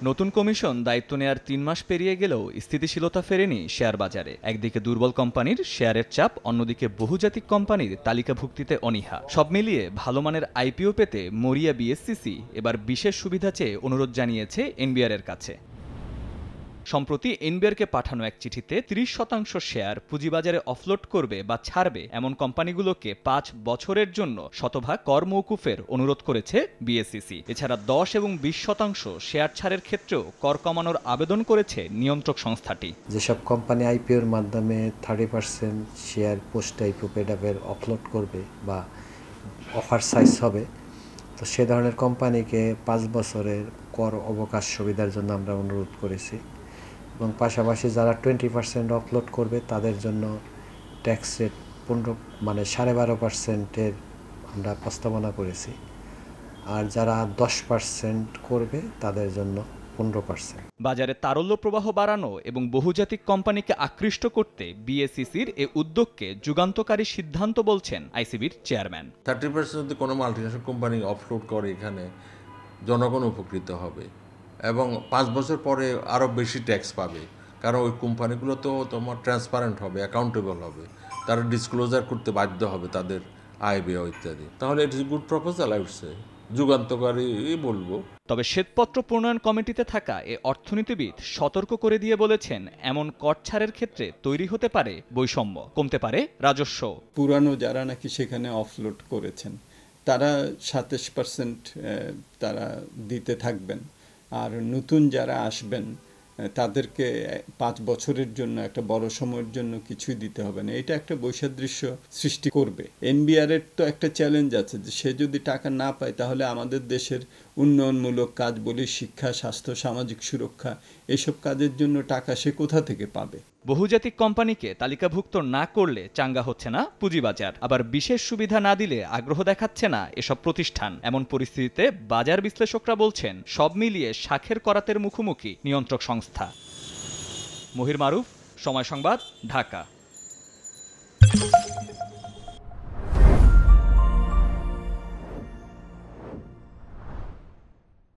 নতুন কমিশন দায়িত্ব নেয়ার ৩ মাস পেরিয়ে গেলেও স্থিতিশীলতা ফেরেনি শেয়ার বাজারে। একদিকে দুর্বল কোম্পানির শেয়ারের চাপ, অন্যদিকে বহুজাতিক কোম্পানির তালিকাভুক্তিতে অনীহা। সব মিলিয়ে ভালো মানের আইপিও পেতে মরিয়া বিএসসিসি এবার বিশেষ সুবিধা চেয়ে অনুরোধ জানিয়েছে এনবিআর-এর কাছে। সম্প্রতি এনবিআরকে পাঠানো এক চিঠিতে ৩০% শেয়ার পুঁজিবাজারে অফলোড করবে বা ছাড়বে এমন কোম্পানিগুলোকে ৫ বছরের জন্য শতভাগ কর মওকুফের অনুরোধ করেছে বিএসসিসি। এছাড়া ১০ এবং ২০% শেয়ার ছাড়ের ক্ষেত্রেও কর কমানোর আবেদন করেছে নিয়ন্ত্রক সংস্থাটি। যেসব কোম্পানি আইপিওর মাধ্যমে 30% শেয়ার পোস্ট আইপিও পেডাপের অফলোড করবে বা অফার সাইজ হবে, তো সে ধরনের কোম্পানিকে ৫ বছরের কর অবকাশ সুবিধার জন্য আমরা অনুরোধ করেছি। এবং পাশাপাশি যারা 20% অফলোড করবে তাদের জন্য ট্যাক্স রেট 12.5%-এর আমরা প্রস্তাবনা করেছি। আর যারা 10% করবে তাদের জন্য 15%। বাজারে তারল্য প্রবাহ বাড়ানো এবং বহুজাতিক কোম্পানিকে আকৃষ্ট করতে বিএসসিসির এই উদ্যোগকে যুগান্তকারী সিদ্ধান্ত বলছেন আইসিবির চেয়ারম্যান। 30% যদি কোনো মাল্টিন্যাশনাল কোম্পানি অফলোড করে এখানে জনগণ উপকৃত হবে এবং 5 বছর পরে আরও বেশি ট্যাক্স পাবে, কারণ ওই কোম্পানিগুলো তো তোমার ট্রান্সপারেন্ট হবে, অ্যাকাউন্টেবল হবে, তারা ডিসক্লোজার করতে বাধ্য হবে তাদের আয় ব্যয় ইত্যাদি। তাহলে it is good proposal, I would say যুগান্তকারী বলবো। তবে শ্বেতপত্র প্রণয়ন কমিটিতে থাকা এ অর্থনীতিবিদ সতর্ক করে দিয়ে বলেছেন, এমন কর ছাড়ের ক্ষেত্রে তৈরি হতে পারে বৈষম্য, কমতে পারে রাজস্ব। পুরানো যারা নাকি সেখানে অফলোড করেছেন তারা 27% তারা দিতে থাকবেন, আর নতুন যারা আসবেন তাদেরকে 5 বছরের জন্য একটা বড় সময়ের জন্য কিছুই দিতে হবে না। এটা একটা বৈসাদৃশ্য সৃষ্টি করবে। এনবিআর-এর তো একটা চ্যালেঞ্জ আছে যে সে যদি টাকা না পায় তাহলে আমাদের দেশের উন্নয়নমূলক কাজ বলি, শিক্ষা, স্বাস্থ্য, সামাজিক সুরক্ষা, এসব কাজের জন্য টাকা সে কোথা থেকে পাবে? বহুজাতিক কোম্পানিকে তালিকাভুক্ত না করলে চাঙ্গা হচ্ছে না পুঁজিবাজার, আবার বিশেষ সুবিধা না দিলে আগ্রহ দেখাচ্ছে না এসব প্রতিষ্ঠান। এমন পরিস্থিতিতে বাজার বিশ্লেষকরা বলছেন, সব মিলিয়ে শাখের করাতের মুখোমুখি নিয়ন্ত্রক সংস্থা। মহির মারুফ, সময় সংবাদ, ঢাকা।